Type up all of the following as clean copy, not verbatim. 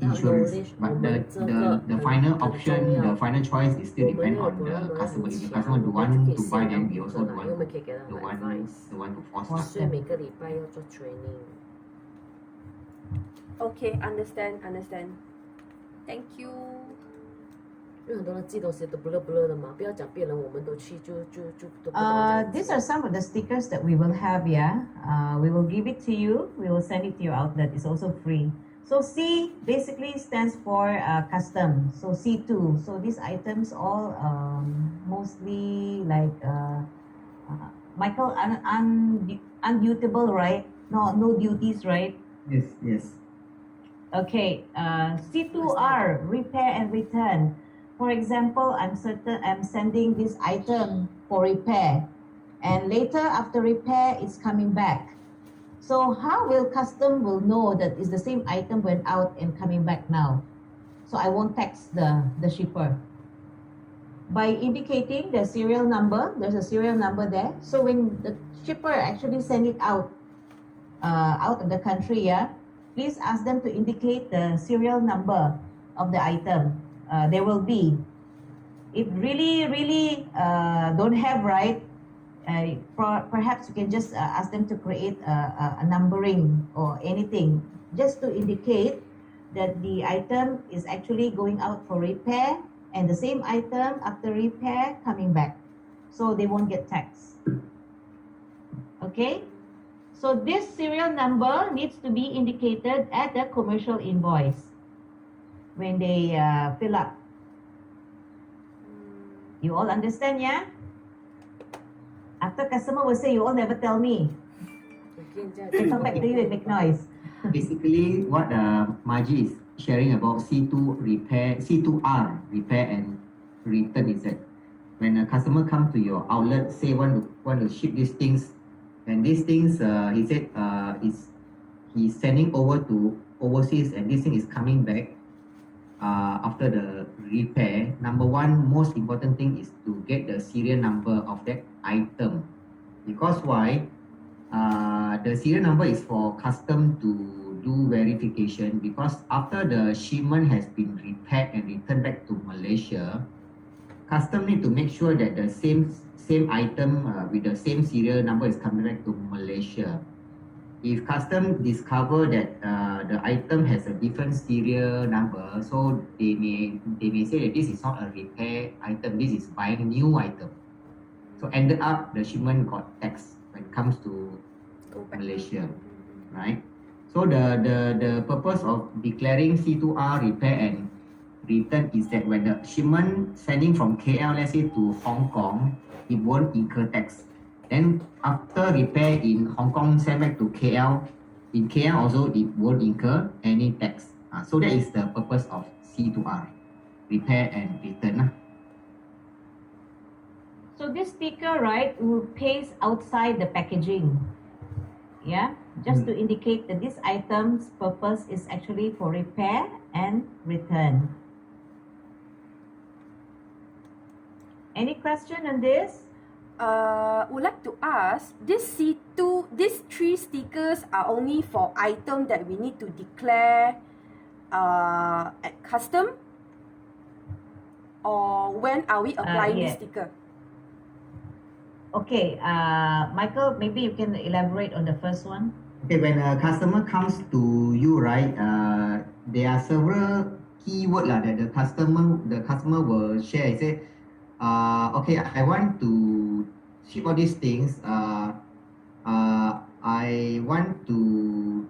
insurance. But the final option, the final choice is still depend on the customer. If the customer don't want to buy, then we also don't want to force lah. 所以每个礼拜要做 training。 Okay, understand. Thank you. 因为很多人寄东西都 blur blur 的嘛，不要讲别人，我们都去就都不懂。These are some of the stickers that we will have, yeah. We will give it to you. We will send it to your outlet. It's also free. So C basically stands for custom. So C2. So these items all mostly like Michael, undutable, right? No duties, right? Yes. Okay. C2R, repair and return. For example, I'm sending this item for repair, and later after repair, it's coming back. So how will custom will know that it's the same item went out and coming back now? So I won't text the shipper. By indicating the serial number, there's a serial number there. So when the shipper actually send it out of the country, yeah, please ask them to indicate the serial number of the item. There will be. If really don't have, right, perhaps you can just ask them to create a numbering or anything just to indicate that the item is actually going out for repair and the same item after repair coming back, so they won't get taxed. Okay, so this serial number needs to be indicated at the commercial invoice when they fill up. You all understand, yeah? After customer will say, you all never tell me. They come back to you and make noise. Basically, what Margie is sharing about C2R, repair and return, is that when a customer come to your outlet, say want to ship these things, and these things, he said he's sending over to overseas, and this thing is coming back after the repair. Number one, most important thing is to get the serial number of that item. Because why? The serial number is for custom to do verification, because after the shipment has been repaired and returned back to Malaysia, custom need to make sure that the same item with the same serial number is coming back to Malaysia. If custom discover that the item has a different serial number, so they may say that this is not a repair item, this is buying new item. So ended up the shipment got taxed when it comes to Malaysia, right? So the purpose of declaring C2R, repair and return, is that when the shipment sending from KL, let's say to Hong Kong, it won't incur tax. Then after repair in Hong Kong, send back to KL, in KL also it won't incur any tax. So that is the purpose of C2R, repair and return. So this sticker, right, will paste outside the packaging. Yeah, just to indicate that this item's purpose is actually for repair and return. Any question on this? Would like to ask, these three stickers are only for item that we need to declare at custom, or when are we applying this sticker? Okay, Michael, maybe you can elaborate on the first one. Okay, when a customer comes to you, right, there are several keywords that the customer will share. He say, okay, I want to ship all these things. I want to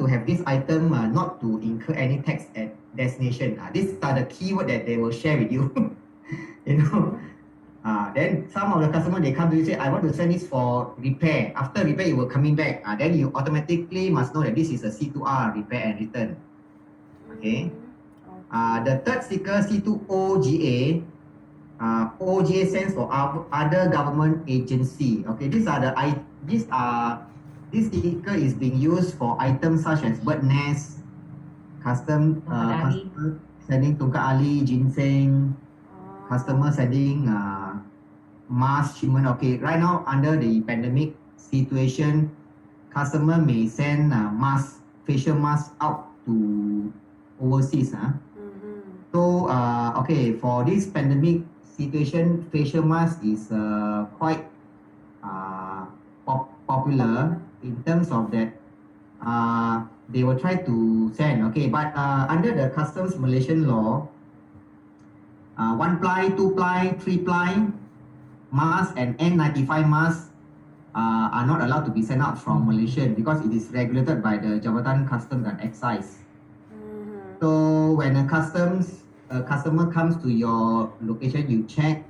have this item not to incur any tax at destination. These are the keyword that they will share with you. You know. Then some of the customer, they come to you and say, I want to send this for repair. After repair, it will coming back. Then you automatically must know that this is a C2R, repair and return. Okay. The third sticker, C2OGA. OGA stands for other government agency. Okay, this sticker is being used for items such as bird nest, customer sending tungkat ali, ginseng, customer sending mask shipment. Okay, right now under the pandemic situation, customer may send mask, facial mask out to overseas. So, okay, for this pandemic situation, facial mask is quite popular in terms of that they will try to send, okay, but under the customs Malaysian law, 1 ply, 2 ply, 3 ply mask and N95 mask are not allowed to be sent out from Malaysia because it is regulated by the Jabatan Customs and Excise. So when a customer comes to your location, you check,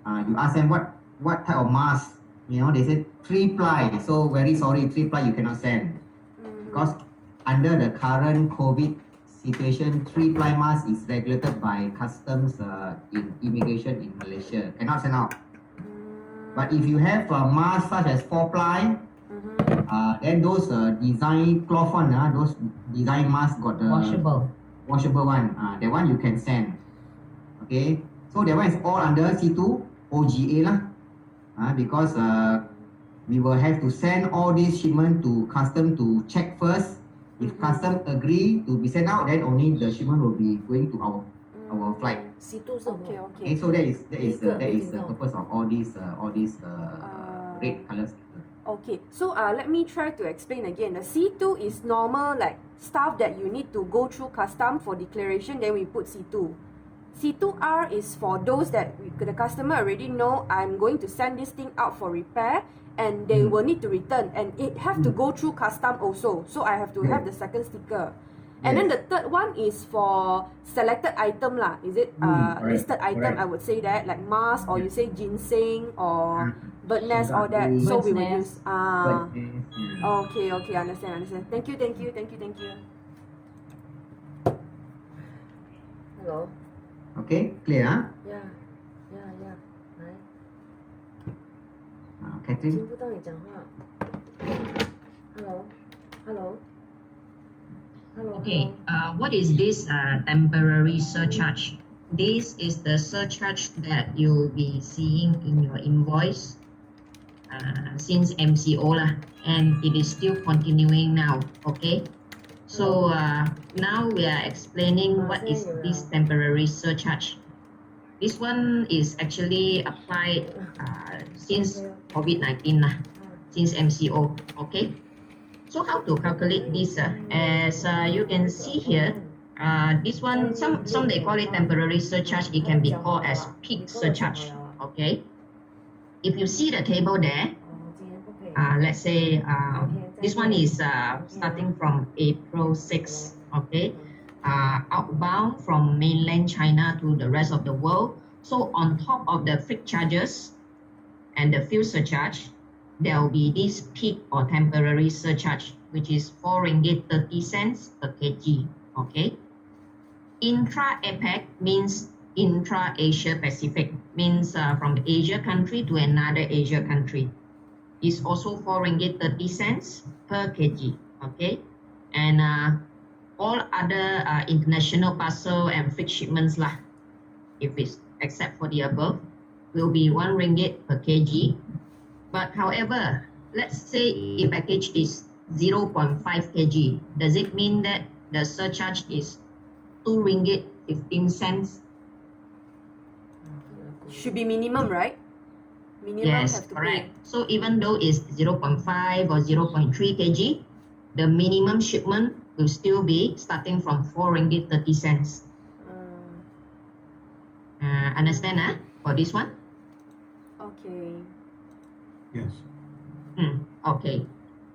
you ask them what type of mask, you know, they said 3 ply. So very sorry, 3 ply you cannot send because under the current COVID situation, 3 ply mask is regulated by customs in immigration in Malaysia, cannot send out. But if you have a mask such as 4 ply, then those design cloth one, those design masks got the washable one, that one you can send. Okay, so that one is all under C2 OGA lah, because we will have to send all these shipment to custom to check first. If custom agree to be sent out, then only the shipment will be going to our flight. C2 是什么？ Okay, so that is the purpose of all these red color sticker. Okay, so let me try to explain again. The C2 is normal, like stuff that you need to go through custom for declaration, then we put C2. C2R is for those that the customer already know I'm going to send this thing out for repair and they will need to return and it have to go through custom also. So I have to have the second sticker. And then the third one is for selected item lah. Is it listed item? I would say that like mask or you say ginseng or bird nest all that. So we will use okay, understand. Thank you. Hello. Okay, clear? Yeah. 来， Catherine. 听不到你讲话。Hello. Okay, what is this temporary surcharge? This is the surcharge that you'll be seeing in your invoice since MCO lah, and it is still continuing now, okay? So now we are explaining what is this temporary surcharge. This one is actually applied since COVID-19 lah, since MCO, okay? So how to calculate this? As you can see here, this one, some they call it temporary surcharge. It can be called as peak surcharge, okay? If you see the table there, let's say this one is starting from April 6, okay? Outbound from mainland China to the rest of the world. So on top of the freight charges and the fuel surcharge, there will be this peak or temporary surcharge, which is 4 ringgit 30 cents per kg, okay? Intra-APEC means intra-Asia Pacific, means from Asia country to another Asia country. Is also 4 ringgit 30 cents per kg, okay? And all other international parcel and freight shipments lah, if it's except for the above, will be 1 ringgit per kg. But however, let's say a package is 0.5 kg. Does it mean that the surcharge is 2 ringgit 15 cents? Should be minimum, right? Minimum Yes, have to correct. So even though it's 0.5 or 0.3 kg, the minimum shipment will still be starting from 4 ringgit 30 cents. Understand for this one? Okay. Yes. Okay.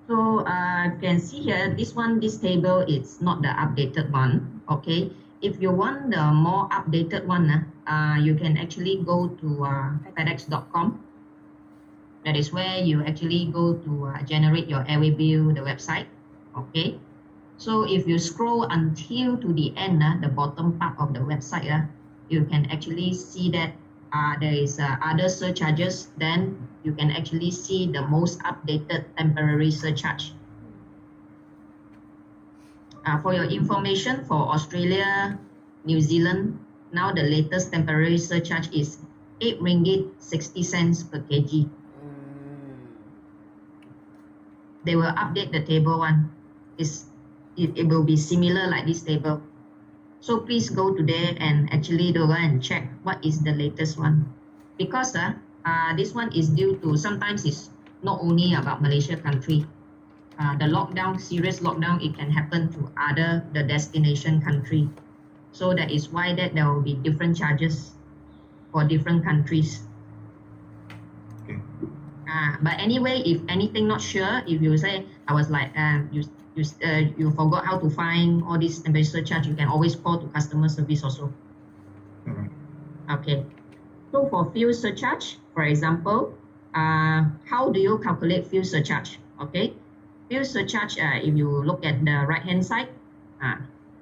So you can see here, this table is not the updated one. Okay. If you want the more updated one, you can actually go to fedex.com. That is where you actually go to generate your airway bill, the website. Okay. So if you scroll until to the end, the bottom part of the website, you can actually see that there is other surcharges. Then you can actually see the most updated temporary surcharge. For your information, for Australia, New Zealand, now the latest temporary surcharge is 8 ringgit 60 cents per kg. They will update the table one. It's it will be similar like this table. So please go to there and actually go and check what is the latest one. Because this one is due to, sometimes it's not only about Malaysia country. The lockdown, serious lockdown, it can happen to the destination country. So that is why that there will be different charges for different countries. Okay. But anyway, if anything not sure, if you say I was like you forgot how to find all this temperature charge, you can always call to customer service also. All right. Okay. So for fuel surcharge, for example, how do you calculate fuel surcharge? Okay. Fuel surcharge, if you look at the right hand side,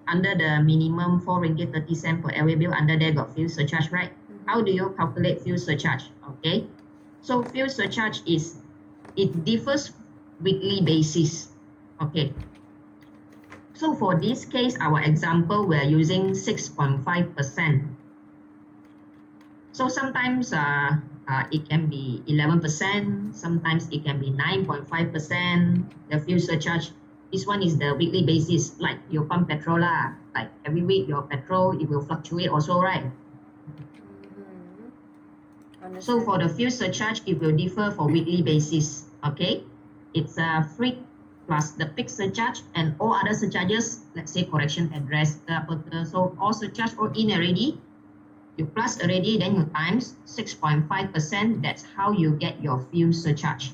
under the minimum 4 ringgit 30 cent per airway bill, under there got fuel surcharge, right? How do you calculate fuel surcharge? Okay. So fuel surcharge it differs weekly basis. Okay. So for this case, our example, we're using 6.5%. So sometimes it can be 11%, sometimes it can be 9.5%, the fuel surcharge. This one is the weekly basis, like you pump petrol lah. Like every week your petrol, it will fluctuate also, right? So for the fuel surcharge, it will differ for weekly basis. Okay, it's free plus the peak surcharge and all other surcharges. Let's say correction address, so all surcharge all in already. You plus already, then you times 6.5%. That's how you get your fuel surcharge.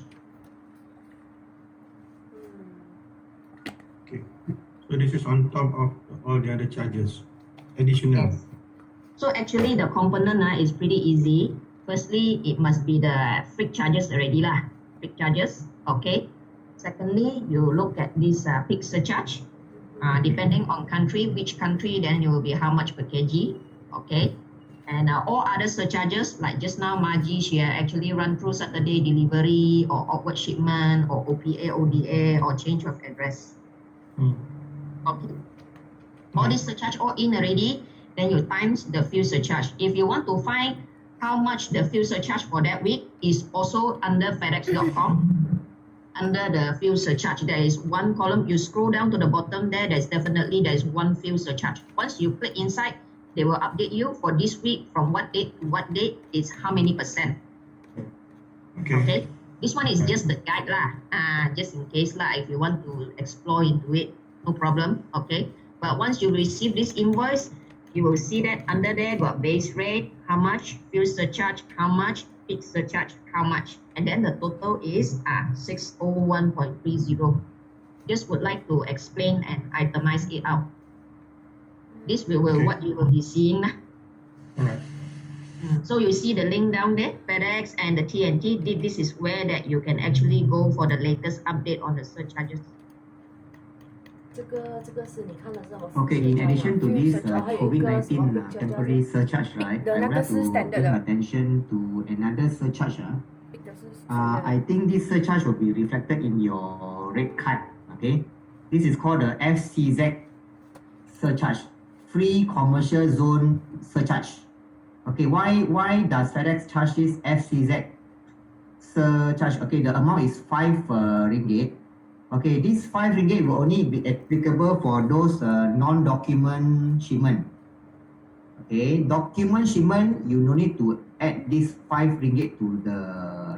Okay. So this is on top of all the other charges, additional. Yes. So actually the component is pretty easy. Firstly, it must be the freight charges already lah. Freight charges, okay. Secondly, you look at this peak surcharge. Depending on country, which country, then it will be how much per kg, okay. And all other surcharges, like just now, Margie, she actually run through Saturday delivery or outward shipment or OPA, ODA or change of address. Okay. All this surcharge all in already, then you times the fuel surcharge. If you want to find how much the fuel surcharge for that week, is also under fedex.com. Under the fuel surcharge, there is one column. You scroll down to the bottom there, there's one fuel surcharge. Once you click inside, they will update you for this week from what date to what date is how many percent. Okay. This one is just the guide lah. Just in case lah, if you want to explore into it, no problem. Okay. But once you receive this invoice, you will see that under there got base rate, how much, fuel surcharge, how much, peak surcharge, how much. And then the total is 601.30. Just would like to explain and itemize it out. This will what you will be seeing. All right. So you see the link down there, FedEx and the TNT. This is where that you can actually go for the latest update on the surcharges. 这个是你看的是好 Okay, in addition to this COVID-19 temporary surcharge, right, I would like to bring attention to another surcharge. I think this surcharge will be reflected in your rate card. Okay, this is called the FCZ surcharge, Free Commercial Zone surcharge. Okay, why does FedEx charge this FCZ surcharge? Okay, the amount is 5 ringgit. Okay, this 5 ringgit will only be applicable for those non-document shipment. Okay, document shipment, you no need to add this 5 ringgit to the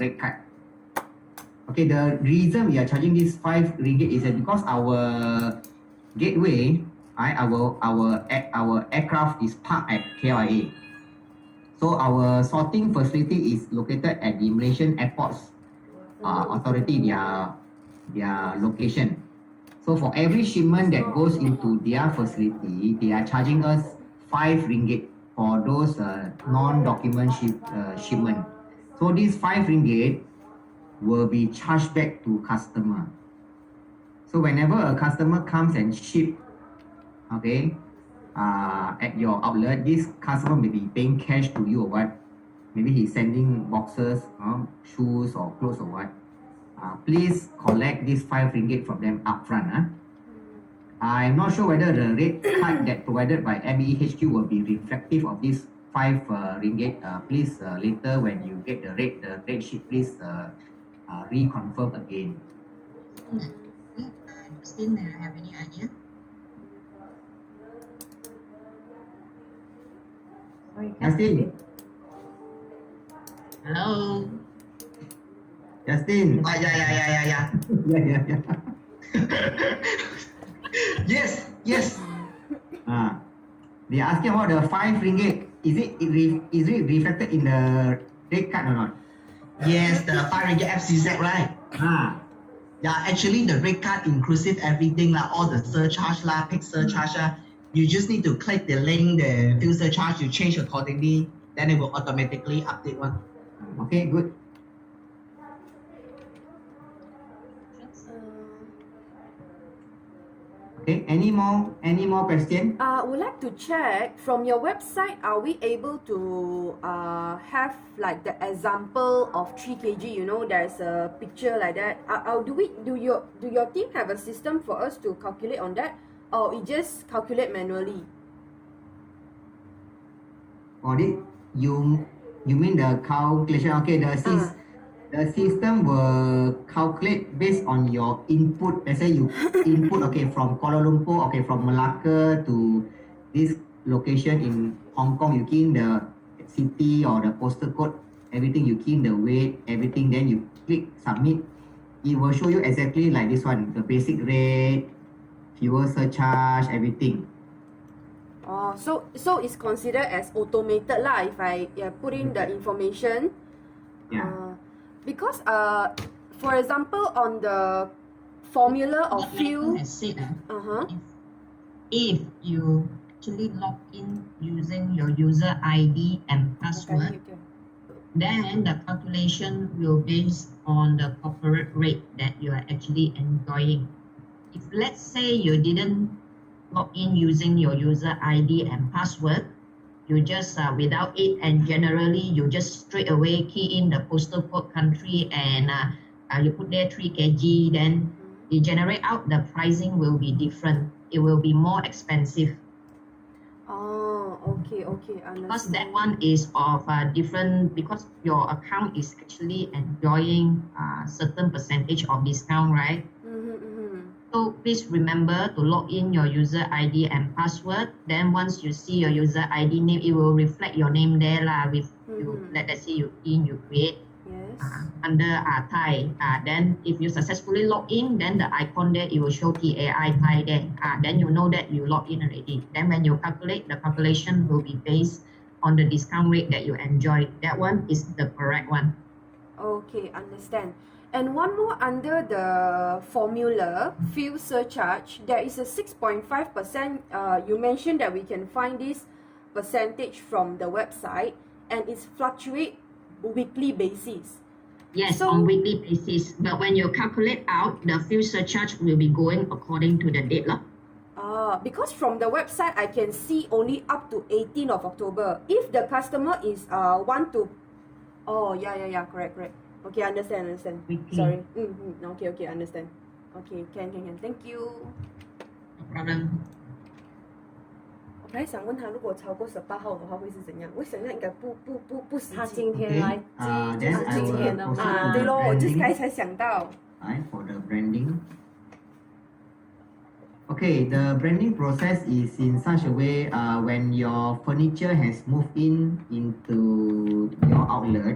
rate card. Okay, the reason we are charging this 5 ringgit is that because our gateway, our aircraft is parked at KLIA. So our sorting facility is located at the Malaysian Airports Authority, their location. So for every shipment that goes into their facility, they are charging us 5 ringgit for those non-document shipment. So this 5 ringgit will be charged back to customer. So whenever a customer comes and ship, okay, at your outlet, this customer may be paying cash to you or what. Maybe he's sending boxes, shoes or clothes or what. Please collect this 5 ringgit from them upfront. I'm not sure whether the rate card that provided by MBE HQ will be reflective of this 5 ringgit. Please later when you get the rate sheet, please reconfirm again. Christine, have any idea? Sorry, Justin. Hello. Justin. Yeah. Yeah, yeah, yeah. Yes. They asking about the 5 ringgit. Is it reflected in the rate card or not? Yes, the 5 ringgit FCZ, right? Ah, Yeah, actually the rate card inclusive everything lah, all the surcharge lah, peak surcharge lah. You just need to click the link, the fuel surcharge, you change accordingly, then it will automatically update one. okay, good. Okay, any more question? Would like to check from your website, are we able to have like the example of 3 kg? You know, there's a picture like that. Do your team have a system for us to calculate on that, or it just calculate manually? Or you mean the calculation? Okay, the system will calculate based on your input. Let's say you input, okay, from Kuala Lumpur, okay, from Malacca to this location in Hong Kong, you key in the city or the postal code, everything, you key in the weight, everything, then you click submit. It will show you exactly like this one, the basic rate, fuel surcharge, everything. Oh, so it's considered as automated lah if I put in the information. Yeah. Because for example on the formula of Like fuel, has said, uh-huh. if you actually log in using your user ID and password, then the calculation will based on the corporate rate that you are actually enjoying. If let's say you didn't log in using your user ID and password, you just without it, and generally you just straight away key in the postal code country and you put there 3 kg, then it generate out the pricing will be different. It will be more expensive. Oh, okay, understand. Because that one is of different, because your account is actually enjoying certain percentage of discount, right? So please remember to log in your user ID and password. Then once you see your user ID name, it will reflect your name there lah. With you, let's say you create Yes. under Thai. Then if you successfully log in, then the icon there, it will show TAI Thai there. Then you know that you log in already. Then when you calculate, the calculation will be based on the discount rate that you enjoy. That one is the correct one. Okay, understand. And one more under the formula, fuel surcharge, there is a 6.5%. You mentioned that we can find this percentage from the website, and it's fluctuate weekly basis. Yes, So- on weekly basis. But when you calculate out, the fuel surcharge will be going according to the date lah. Because from the website, I can see only up to 18th of October. If the customer is want to... Oh, yeah, correct. Okay, understand. Weekly. Sorry. Okay, understand. Okay, can. Thank you. No problem. 我本来想问他，如果超过18号的话会是怎样？我想象应该不实际。他今天来 Okay, 就是 then I 今 will 天的 proceed 嘛 to 对 the 咯，我就是 branding. 刚才想到。 Right, for the branding. Okay, the branding process is in such a way when your furniture has moved into your outlet,